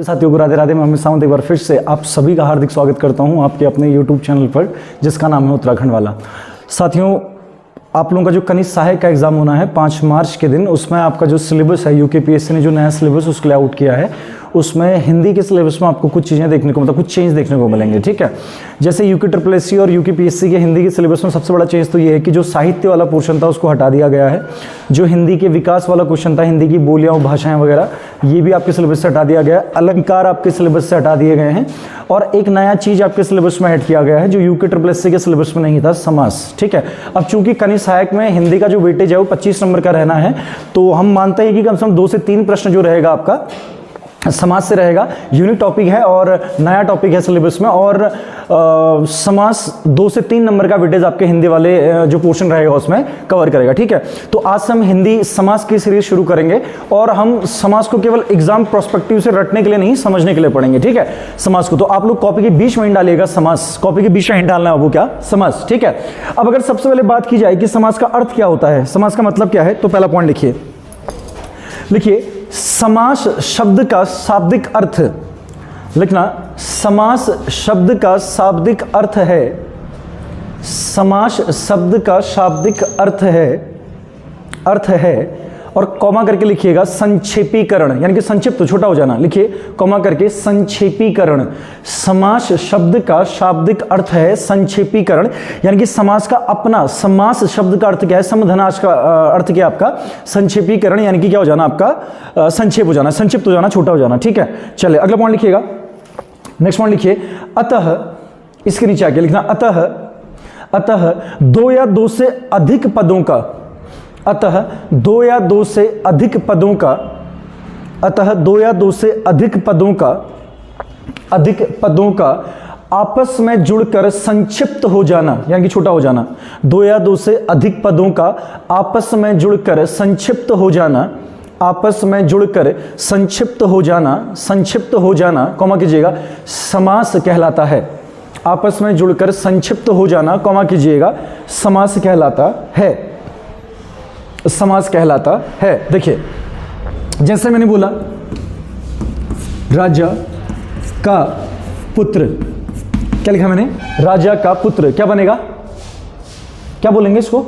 साथियों को राधे राधे। मैं अमित सावंत एक बार फिर से आप सभी का हार्दिक स्वागत करता हूं आपके अपने YouTube चैनल पर जिसका नाम है उत्तराखंड वाला। साथियों, आप लोगों का जो कनिष्ठ सहायक का एग्जाम होना है 5 मार्च के दिन, उसमें आपका जो सिलेबस है यूकेपीएससी ने जो नया सिलेबस उसको आउट किया है, उसमें हिंदी के सिलेबस में आपको कुछ चीज़ें देखने को कुछ चेंज देखने को मिलेंगे। ठीक है, जैसे यूके और यूकेपीएससी के हिंदी के सिलेबस में सबसे बड़ा चेंज तो ये है कि जो साहित्य वाला पोर्शन था उसको हटा दिया गया है। जो हिंदी के विकास वाला क्वेश्चन था, हिंदी की बोलियाँ और भाषाएं वगैरह, ये भी आपके सिलेबस से हटा दिया गया है। अलंकार आपके सिलेबस से हटा दिए गए हैं और एक नया चीज़ आपके सिलेबस में ऐड किया गया है जो यूके के सिलेबस में नहीं था, समास। ठीक है, अब चूंकि कनिष्ठ सहायक में हिंदी का जो वेटेज है वो 25 नंबर का रहना है, तो हम मानते हैं कि कम से कम 2 से 3 प्रश्न जो रहेगा आपका समाज से रहेगा। यूनिक टॉपिक है और नया टॉपिक है सिलेबस में, और समास 2 से 3 नंबर का वेटेज आपके हिंदी वाले जो पोर्शन रहेगा उसमें कवर करेगा। ठीक है, तो आज से हम हिंदी समास की सीरीज शुरू करेंगे और हम समास को केवल एग्जाम प्रोस्पेक्टिव से रटने के लिए नहीं, समझने के लिए पढ़ेंगे। ठीक है, समास को तो आप लोग कॉपी के बीच में डालिएगा समास, कॉपी के बीच में डालना है वो क्या, समास। ठीक है, अब अगर सबसे पहले बात की जाए कि समास का अर्थ क्या होता है, समास का मतलब क्या है, तो पहला पॉइंट लिखिए समास शब्द का शाब्दिक अर्थ लिखना। समास शब्द का शाब्दिक अर्थ है, समास शब्द का शाब्दिक अर्थ है और कॉमा करके लिखिएगा संक्षेपीकरण, यानी कि संक्षिप्त छोटा हो जाना। लिखिए कॉमा करके संक्षेपीकरण। समास शब्द का शाब्दिक अर्थ है संक्षेपीकरण, यानी कि समास का अपना, समास शब्द का अर्थ क्या है, समधनाश का अर्थ क्या है आपका, संक्षेपीकरण, यानी कि क्या हो जाना आपका, संक्षेप हो जाना, संक्षिप्त हो जाना, छोटा हो जाना। ठीक है, चलिए अगला पॉइंट लिखिएगा। नेक्स्ट पॉइंट लिखिए अतः, इसके नीचे आके लिखना अतः 2 या 2 से अधिक पदों का, अतः 2 या 2 से अधिक पदों का, अतः 2 या 2 से अधिक पदों का आपस में जुड़कर संक्षिप्त हो जाना, यानी कि छोटा हो जाना। 2 या 2 से अधिक पदों का आपस में जुड़कर संक्षिप्त हो जाना, आपस में जुड़कर संक्षिप्त हो जाना, कॉमा कीजिएगा, समास कहलाता है। आपस में जुड़कर संक्षिप्त हो जाना, कॉमा कीजिएगा, समास कहलाता है, समास कहलाता है। देखिए जैसे मैंने बोला राजा का पुत्र, क्या लिखा मैंने, राजा का पुत्र, क्या बनेगा, क्या बोलेंगे इसको,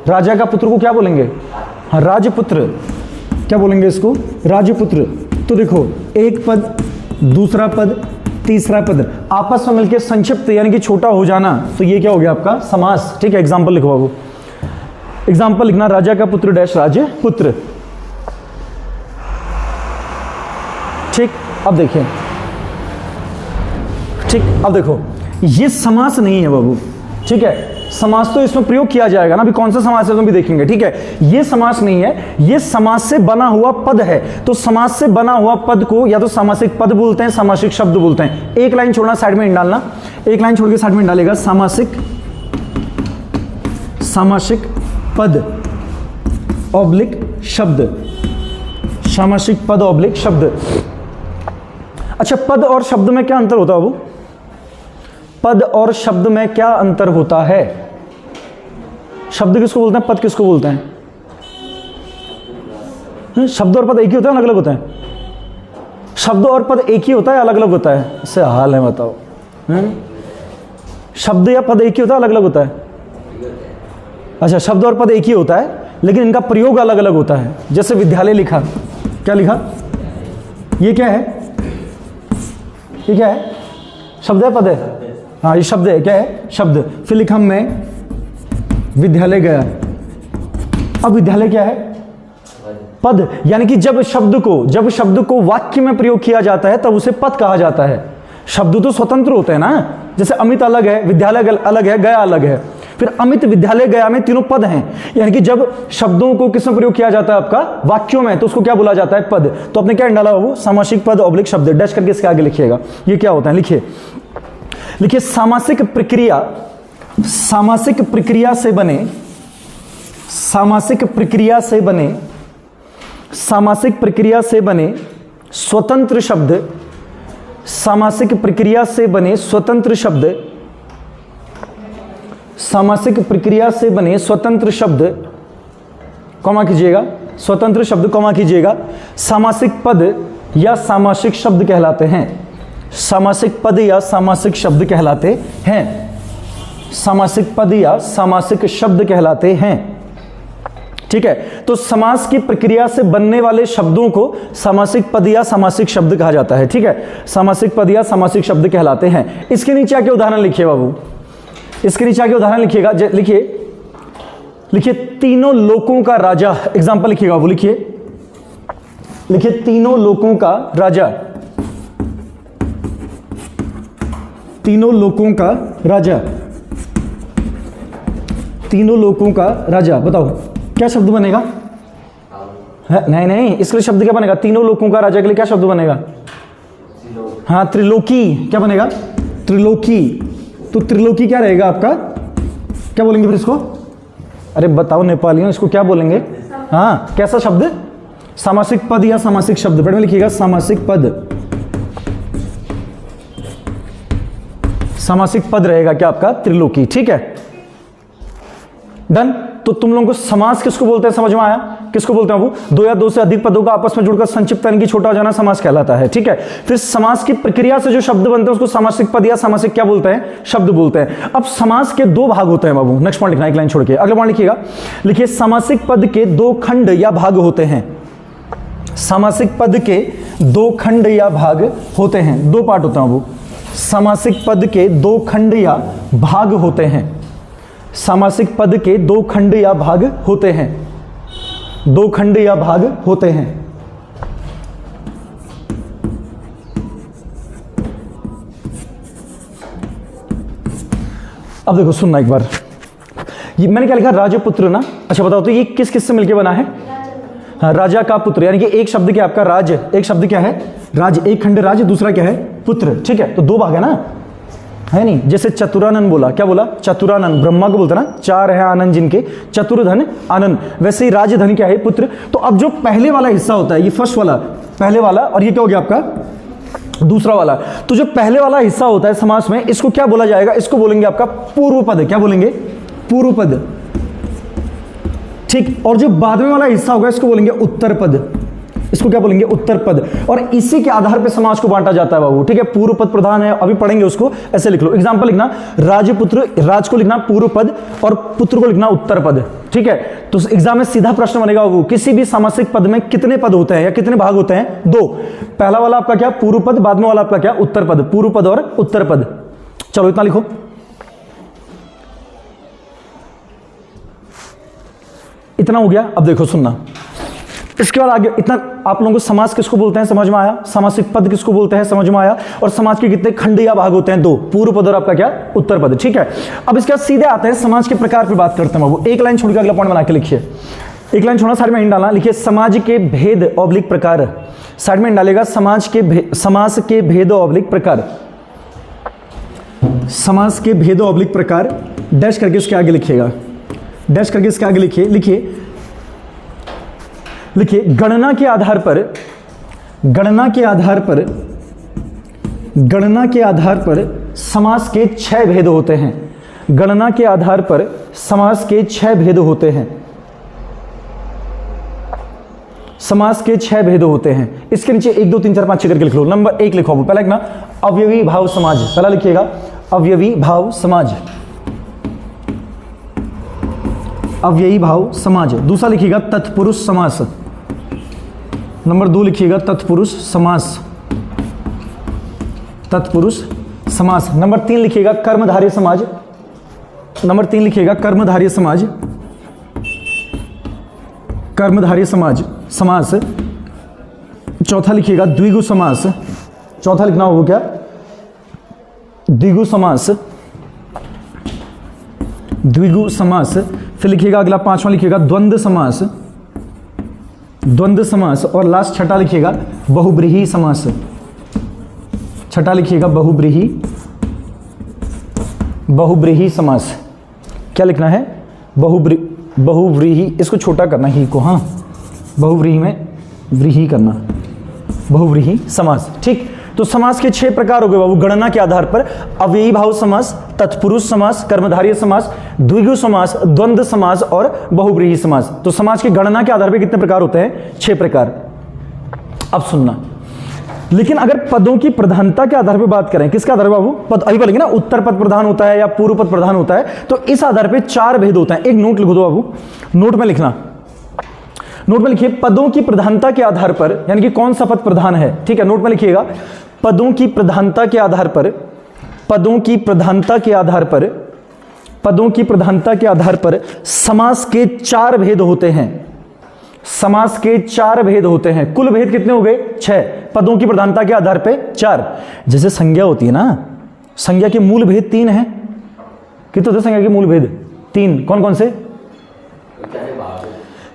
राजा का पुत्र को क्या बोलेंगे, हाँ राजपुत्र, क्या बोलेंगे इसको, राजपुत्र। तो देखो एक पद, दूसरा पद, तीसरा पद आपस में मिलकर संक्षिप्त यानी कि छोटा हो जाना, तो ये क्या हो गया आपका समास। ठीक है, एग्जाम्पल लिखवा, वो एग्जाम्पल लिखना, राजा का पुत्र डैश राजपुत्र। ठीक, अब देखिए, ठीक, अब देखो ये समास नहीं है बाबू। ठीक है, समास तो इसमें प्रयोग किया जाएगा ना, अभी कौन सा समास है तो भी देखेंगे। ठीक है, ये समास नहीं है, ये समास से बना हुआ पद है। तो समास से बना हुआ पद को या तो सामासिक पद बोलते हैं, सामासिक शब्द बोलते हैं। एक लाइन छोड़ना, साइड में डालना, एक लाइन छोड़ के साइड में डालेगा सामासिक पद ऑब्लिक शब्द, सामासिक पद ऑब्लिक शब्द। अच्छा, पद और शब्द में क्या अंतर होता है, वो पद और शब्द में क्या अंतर होता है, शब्द किसको बोलते हैं, पद किसको बोलते हैं, शब्द और पद एक ही होता है, अलग अलग होता है, शब्द और पद एक ही होता है, अलग अलग होता है, इससे हाल है बताओ, शब्द या पद एक ही होता है, अलग अलग होता है। अच्छा, शब्द और पद एक ही होता है लेकिन इनका प्रयोग अलग अलग होता है। जैसे विद्यालय लिखा, क्या लिखा, ये क्या है, ये क्या है, शब्द है पद है, हाँ ये शब्द है, क्या है शब्द। फिर लिखा मैं विद्यालय गया, अब विद्यालय क्या है, पद, यानी कि जब शब्द को वाक्य में प्रयोग किया जाता है तब उसे पद कहा जाता है। शब्द तो स्वतंत्र होते हैं ना, जैसे अमित अलग है, विद्यालय अलग है, गया अलग है, फिर अमित विद्यालय गया में तीनों पद हैं। यानी कि जब शब्दों को किसमें प्रयोग किया जाता है आपका वाक्यों में, तो उसको क्या बोला जाता है, पद। तो आपने क्या डाला बाबू, सामासिक पद ऑब्लिक शब्द, डैश करके इसके आगे लिखिएगा, ये क्या होता है, लिखिए सामासिक प्रक्रिया से बने स्वतंत्र शब्द, सामासिक प्रक्रिया से बने स्वतंत्र शब्द, सामासिक प्रक्रिया से बने स्वतंत्र शब्द, कॉमा कीजिएगा, स्वतंत्र शब्द कॉमा कीजिएगा, सामासिक पद या सामासिक शब्द कहलाते हैं। सामासिक पद या सामासिक शब्द कहलाते हैं। सामासिक पद या सामासिक शब्द कहलाते हैं। ठीक है, तो समास की प्रक्रिया से बनने वाले शब्दों को सामासिक पद या सामासिक शब्द कहा जाता है। ठीक है, सामासिक पद या सामासिक शब्द कहलाते हैं। इसके नीचे आके उदाहरण लिखिए बाबू, इसके नीचे आके उदाहरण लिखिएगा। लिखिए लिखिए तीनों लोकों का राजा, एग्जाम्पल लिखिएगा बाबू, लिखिए लिखिए तीनों लोकों का राजा, तीनों लोकों का राजा, तीनों लोकों का राजा। बताओ क्या शब्द बनेगा? नहीं नहीं, इसके लिए शब्द क्या बनेगा? तीनों लोकों का राजा के लिए क्या शब्द बनेगा? हाँ, त्रिलोकी। क्या बनेगा? त्रिलोकी। तो त्रिलोकी क्या रहेगा आपका? क्या बोलेंगे फिर इसको? अरे बताओ नेपालियों, इसको क्या बोलेंगे? हाँ, कैसा शब्द? सामासिक पद या सामासिक शब्द। पढ़ में लिखिएगा सामासिक पद। सामासिक पद रहेगा क्या आपका? त्रिलोकी। ठीक है, डन। तो तुम लोगों को समास किसको बोलते हैं समझ में आया? किसको बोलते हैं वो? दो या दो से अधिक पदों का आपस में जुड़कर संक्षिप्त यानी कि छोटा हो जाना समास कहलाता है। ठीक है, फिर समास की प्रक्रिया से जो शब्द बनते हैं उसको सामासिक पद या सामासिक क्या बोलते हैं? शब्द बोलते हैं। अब समास के दो भाग होते हैं बाबू। नेक्स्ट पॉइंट लिखना, एक लाइन छोड़ के अगला पॉइंट लिखिएगा। लिखिए सामासिक पद के दो खंड या भाग होते हैं। सामासिक पद के दो खंड या भाग होते हैं। दो पार्ट होता है वो। सामासिक पद के दो खंड या भाग होते हैं। सामासिक पद के दो खंड या भाग होते हैं। दो खंड या भाग होते हैं। अब देखो सुनना एक बार, ये मैंने क्या लिखा? राजपुत्र ना। अच्छा बताओ तो ये किस किस से मिलके बना है? हाँ, राजा का पुत्र, यानी कि एक शब्द क्या आपका? राज। एक शब्द क्या है? राज। एक खंड राज, दूसरा क्या है? पुत्र। ठीक है, तो दो भाग है ना, है नहीं? जैसे चतुरानन बोला, क्या बोला? चतुरानन, ब्रह्मा को बोलता ना, चार है आनंद जिनके, चतुर्धन आनंद। वैसे ही राजधन क्या है? पुत्र। तो अब जो पहले वाला हिस्सा होता है, ये फर्स्ट वाला, पहले वाला, और ये क्या हो गया आपका? दूसरा वाला। तो जो पहले वाला हिस्सा होता है समास में, इसको क्या बोला जाएगा? इसको बोलेंगे आपका पूर्व पद। क्या बोलेंगे? पूर्व पद। ठीक, और जो बाद में वाला हिस्सा होगा इसको बोलेंगे उत्तर पद। इसको क्या बोलेंगे? उत्तर पद। और इसी के आधार पे समाज को बांटा जाता है बाबू। ठीक है, पूर्व पद प्रधान है, अभी पढ़ेंगे उसको। ऐसे लिख लो, एग्जांपल लिखना, राजपुत्र, राज को लिखना पूर्व पद और पुत्र को लिखना उत्तर पद। ठीक है, तो एग्जाम में सीधा प्रश्न बनेगा बाबू, किसी भी सामासिक पद में कितने पद होते हैं या कितने भाग होते हैं? दो। पहला वाला आपका क्या? पूर्व पद, बाद में वाला आपका क्या? उत्तर पद। पूर्व पद और उत्तर पद। चलो इतना लिखो। इतना हो गया। अब देखो सुनना, इसके बाद आगे इतना आप लोगों को समास किसको बोलते हैं समझ में आया? सामासिक पद किसको बोलते हैं समझ में आया? और समाज के कितने खंड या भाग होते हैं? दो, पूर्व पद और आपका क्या? उत्तर पद। ठीक है, अब इसके बाद सीधे आते हैं समाज के प्रकार पे बात करते हैं बाबू। एक लाइन छोड़ के अगला पॉइंट बना के लिखिए। एक लाइन छोड़ना, साइड में हिंट डालना। लिखिए समाज के भेद ऑब्लिक प्रकार। साइड में हिंट डालेगा, समाज के भेद ऑब्लिक प्रकार। समाज के भेद ऑब्लिक प्रकार, डैश करके इसके आगे लिखिएगा। डैश करके इसके आगे लिखिए। लिखिए लिखिए गणना के आधार पर, गणना के आधार पर, गणना के आधार पर समास के 6 भेद होते हैं। गणना के आधार पर समास के 6 भेद होते हैं। समास के 6 भेद होते हैं। इसके नीचे 1 2 3 4 5 6 करके लिख लो। नंबर 1 लिखो, पहला लिखना अवयवी भाव समाज। पहला लिखिएगा अवयवी भाव समाज, अव्ययी भाव समाज। दूसरा लिखिएगा तत्पुरुष समास। नंबर 2 लिखिएगा तत्पुरुष समास, तत्पुरुष समास। नंबर 3 लिखिएगा कर्मधारय समाज। नंबर 3 लिखिएगा कर्मधारय समाज, कर्मधारय समाज समास। चौथा लिखिएगा द्विगु समास। चौथा लिखना हो क्या? द्विगु समास, द्विगु समास। फिर लिखिएगा अगला 5वां लिखिएगा द्वंद्व समास, द्वंद्व समास। और लास्ट छठा लिखिएगा बहुब्रीहि समास। छठा लिखिएगा बहुब्रीहि, बहुब्रीहि समास। क्या लिखना है? बहुव्रीहि, इसको छोटा करना ही को, हाँ, बहुव्रीहि में व्रीहि करना, बहुव्रीहि समास। ठीक, तो समास के 6 प्रकार हो गए बाबू गणना के आधार पर। अव्ययी भाव समास, तत्पुरुष समास, कर्मधारय समास, द्विगु समास, द्वंद्व समास और बहुब्रीहि समास। तो समास की गणना के आधार पर कितने प्रकार होते हैं? 6 प्रकार। अब सुनना, लेकिन अगर पदों की प्रधानता के आधार पर बात करें, किसके आधार पर बाबू? पद अभी बोलेंगे ना, उत्तर पद प्रधान होता है या पूर्व पद प्रधान होता है, तो इस आधार पर 4 भेद होते हैं। एक नोट लिख दो बाबू, नोट में लिखना, नोट में लिखिए पदों की प्रधानता के आधार पर, यानी कि कौन सा पद प्रधान है, ठीक है, नोट में लिखिएगा। पदों की प्रधानता के आधार पर, पदों की प्रधानता के आधार पर, पदों की प्रधानता के आधार पर समास के 4 भेद होते हैं। समास के 4 भेद होते हैं। कुल भेद कितने हो गए? 6। पदों की प्रधानता के आधार पे 4। जैसे संज्ञा होती है ना, संज्ञा के मूल भेद 3 हैं। कितने होते संज्ञा के मूल भेद? 3। कौन कौन से?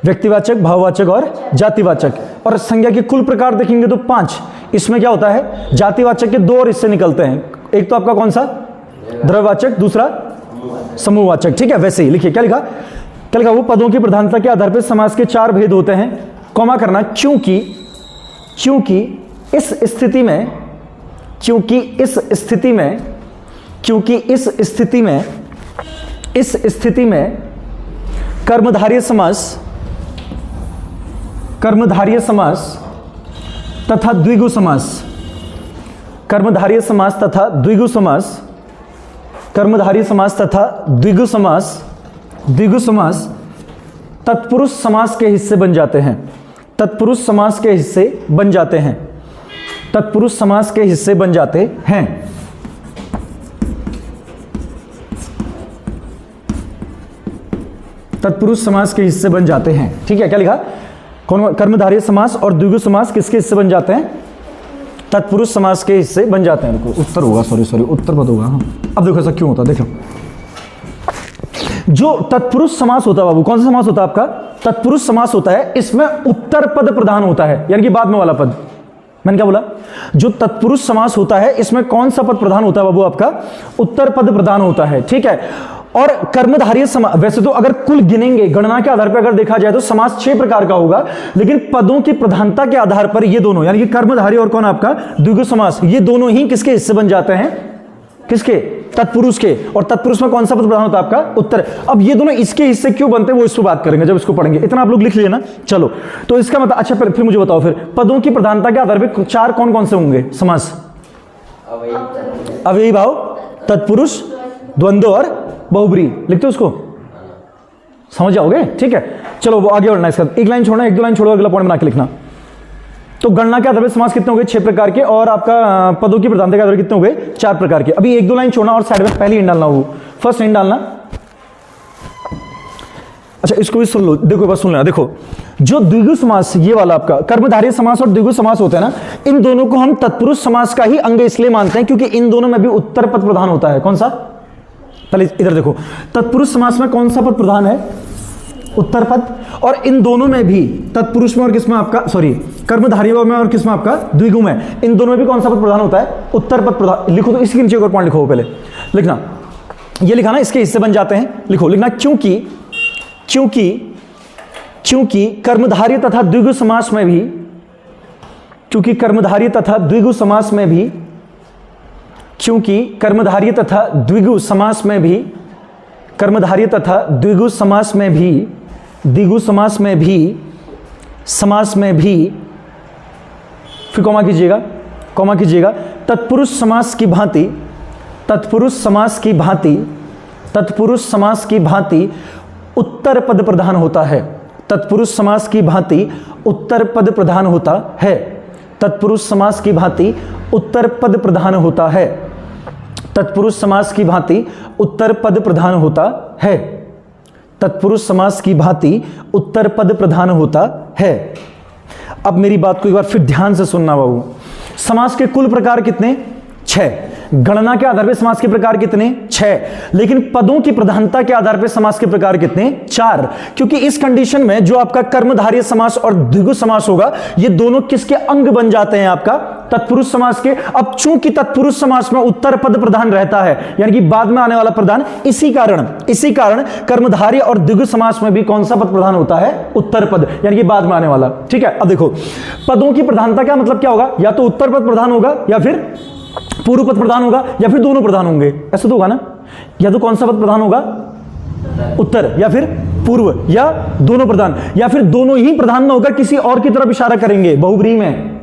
व्यक्तिवाचक, भाववाचक और जातिवाचक। और संज्ञा के कुल प्रकार देखेंगे तो 5। इसमें क्या होता है? जातिवाचक के 2 और हिस्से निकलते हैं। एक तो आपका कौन सा? द्रव्यवाचक, दूसरा समूहवाचक। ठीक है, वैसे ही लिखिए, क्या लिखा? क्या लिखा? वो पदों की प्रधानता के आधार पर समास के 4 भेद होते हैं, कॉमा करना, क्योंकि इस स्थिति में, क्योंकि इस स्थिति में, क्योंकि इस स्थिति में, इस स्थिति में कर्मधारय समास, कर्मधारय समास तथा द्विगु समास, कर्मधारय समास तथा द्विगु समास, कर्मधारय समास तथा द्विगु समास, द्विगु समास तत्पुरुष समास के हिस्से बन जाते हैं। तत्पुरुष समास के हिस्से बन जाते हैं। तत्पुरुष समास के हिस्से बन जाते हैं। तत्पुरुष समास के हिस्से बन जाते हैं। ठीक है, क्या लिखा? कौन? कर्मधारय समास और द्विगु समास किसके हिस्से बन जाते हैं? तत्पुरुष समास के हिस्से बन जाते हैं। देखो उत्तर होगा, सॉरी उत्तर पद होगा। हाँ, अब देखो ऐसा क्यों होता है, देखो जो तत्पुरुष समास होता है बाबू, कौन सा समास होता है आपका? तत्पुरुष समास होता है, इसमें उत्तर पद प्रधान होता है, यानी कि बाद में वाला पद। मैंने क्या बोला? जो तत्पुरुष समास होता है इसमें कौन सा पद प्रधान होता है बाबू? आपका उत्तर पद प्रधान होता है। ठीक है, और कर्मधारय समास, वैसे तो अगर कुल गिनेंगे, गणना के आधार पर अगर देखा जाए तो समास 6 प्रकार का होगा, लेकिन पदों की प्रधानता के आधार पर ये दोनों, यानी कि कर्मधारय और कौन आपका द्विगु समास, ये दोनों ही किसके हिस्से बन जाते हैं? किसके? तत्पुरुष के। और तत्पुरुष में कौन सा पद प्रधान होता है आपका? उत्तर। अब ये दोनों इसके हिस्से क्यों बनते हैं वो इस पर बात करेंगे जब इसको पढ़ेंगे। इतना आप लोग लिख लिए ना, चलो। तो इसका मतलब, अच्छा फिर मुझे बताओ, फिर पदों की प्रधानता के आधार पर 4 कौन कौन से होंगे समास? अव्ययी भाव, तत्पुरुष, द्वंद्व और बहुब्री। लिखते हो उसको, समझ जाओगे? ठीक है, चलो वो आगे बढ़ना। इसका एक लाइन छोड़ना, 1-2 लाइन छोड़ो, अगला पॉइंट बना के लिखना। तो गणना के आधार पर समास कितने हो गए? 6 प्रकार के, और आपका पदों की प्रधानता के आधार पर कितने हो गए? 4 प्रकार के। अभी 1-2 लाइन छोड़ना और साइड में पहली हिंट डालना, वो फर्स्ट हिंट डालना। अच्छा इसको भी सुन लो, देखो बस सुन लेना। देखो जो द्विगु समास, ये वाला आपका कर्मधारय समास और द्विगु समास होता है ना, इन दोनों को हम तत्पुरुष समास का ही अंग इसलिए मानते हैं क्योंकि इन दोनों में भी उत्तर पद प्रधान होता है। कौन सा? पहले इधर देखो, तत्पुरुष समास में कौन सा पद प्रधान है? उत्तर पद। और इन दोनों में भी, तत्पुरुष में और किसमें आपका, सॉरी कर्मधारय में और किसमें आपका द्विगु में, इन दोनों में भी कौन सा पद प्रधान होता है? उत्तर पद प्रधान। लिखो तो इसके नीचे एक और पॉइंट लिखो, पहले लिखना, ये लिखा ना, इसके हिस्से बन जाते हैं। लिखो, लिखना क्योंकि, क्योंकि, क्योंकि कर्मधारय तथा द्विगु समास में भी, क्योंकि कर्मधारय तथा द्विगु समास में भी, क्योंकि कर्मधारय तथा द्विगु समास में भी, कर्मधारय तथा द्विगु समास में भी, द्विगु समास में भी, समास में भी, फिर कॉमा कीजिएगा, कॉमा कीजिएगा, तत्पुरुष समास की भांति, तत्पुरुष समास की भांति, तत्पुरुष समास की भांति उत्तर पद प्रधान होता है। तत्पुरुष समास की भांति उत्तर पद प्रधान होता है। तत्पुरुष समास की भांति उत्तर पद प्रधान होता है। तत्पुरुष समास की भांति उत्तर पद प्रधान होता है। तत्पुरुष समास की भांति उत्तर पद प्रधान होता है। अब मेरी बात को एक बार फिर ध्यान से सुनना बाबू। समास के कुल प्रकार कितने? 6। गणना के आधार पर समास के प्रकार कितने? 6। लेकिन पदों की प्रधानता के आधार पर समास के प्रकार कितने? 4। क्योंकि इस कंडीशन में जो आपका कर्मधारय समास और द्विगु समास होगा, ये दोनों किसके अंग बन जाते हैं? आपका तत्पुरुष समास के। अब चूंकि तत्पुरुष समास में उत्तर पद प्रधान रहता है, यानी कि बाद में आने वाला प्रधान, इसी कारण कर्मधारय और द्विगु समास में भी कौन सा पद प्रधान होता है? उत्तर पद, यानी कि बाद में आने वाला। ठीक है, अब देखो पदों की प्रधानता का मतलब क्या होगा? या तो उत्तर पद प्रधान होगा, या फिर पूर्व पद प्रधान होगा, या फिर दोनों प्रधान होंगे। ऐसा तो होगा ना, या तो कौन सा पद प्रधान होगा? उत्तर, या फिर पूर्व, या दोनों प्रधान, या फिर दोनों ही प्रधान न होकर किसी और की तरफ इशारा करेंगे बहुब्रीहि में।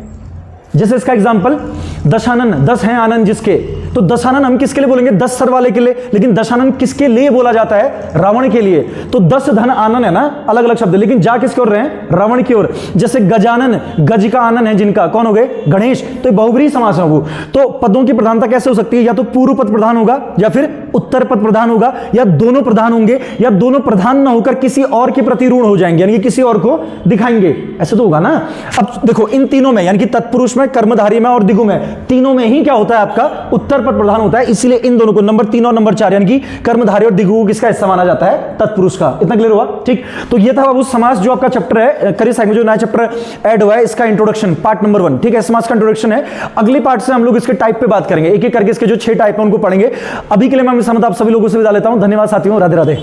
जैसे इसका एग्जांपल दशानन, 10 हैं आनंद जिसके, तो दशानन हम किसके लिए बोलेंगे? 10 सर वाले के लिए, लेकिन दशानन किसके लिए बोला जाता है? रावण के लिए। तो 10 धन आनन है ना, अलग अलग शब्द, लेकिन जा किसकी ओर रहे हैं? रावण की ओर। जैसे गजानन, गज का आनन है जिनका, कौन हो गए? गणेश। तो ये बहुब्रीहि समास है वो। तो पदों की प्रधानता कैसे हो सकती है? या तो पूर्व पद प्रधान होगा, या फिर उत्तर पद प्रधान होगा, या दोनों प्रधान होंगे, या दोनों प्रधान ना होकर किसी और के प्रतिरूढ़ हो जाएंगे, यानी कि किसी और को दिखाएंगे, ऐसे तो होगा ना। अब देखो इन तीनों में, यानी कि तत्पुरुष में, कर्मधारी में और दिगु में, तीनों में ही क्या होता है? आपका उत्तर पद प्रधान होता है। इसलिए इन दोनों को नंबर 3 और नंबर 4, यानी कि कर्मधारी और दिगु किसका हिस्सा माना जाता है? तत्पुरुष का। इतना क्लियर हुआ? ठीक। तो ये था बाबू समास, जो आपका चैप्टर है करियर साइंस में, जो नया चैप्टर ऐड हुआ है, इसका इंट्रोडक्शन, पार्ट नंबर 1। ठीक है, समास का इंट्रोडक्शन है। अगले पार्ट से हम लोग इसके टाइप पे बात करेंगे, एक एक करके इसके जो 6 टाइप है उनको पढ़ेंगे। अभी के लिए मैं समझ आप सभी लोगों से विदा लेता हूं। धन्यवाद साथियों, राधे राधे।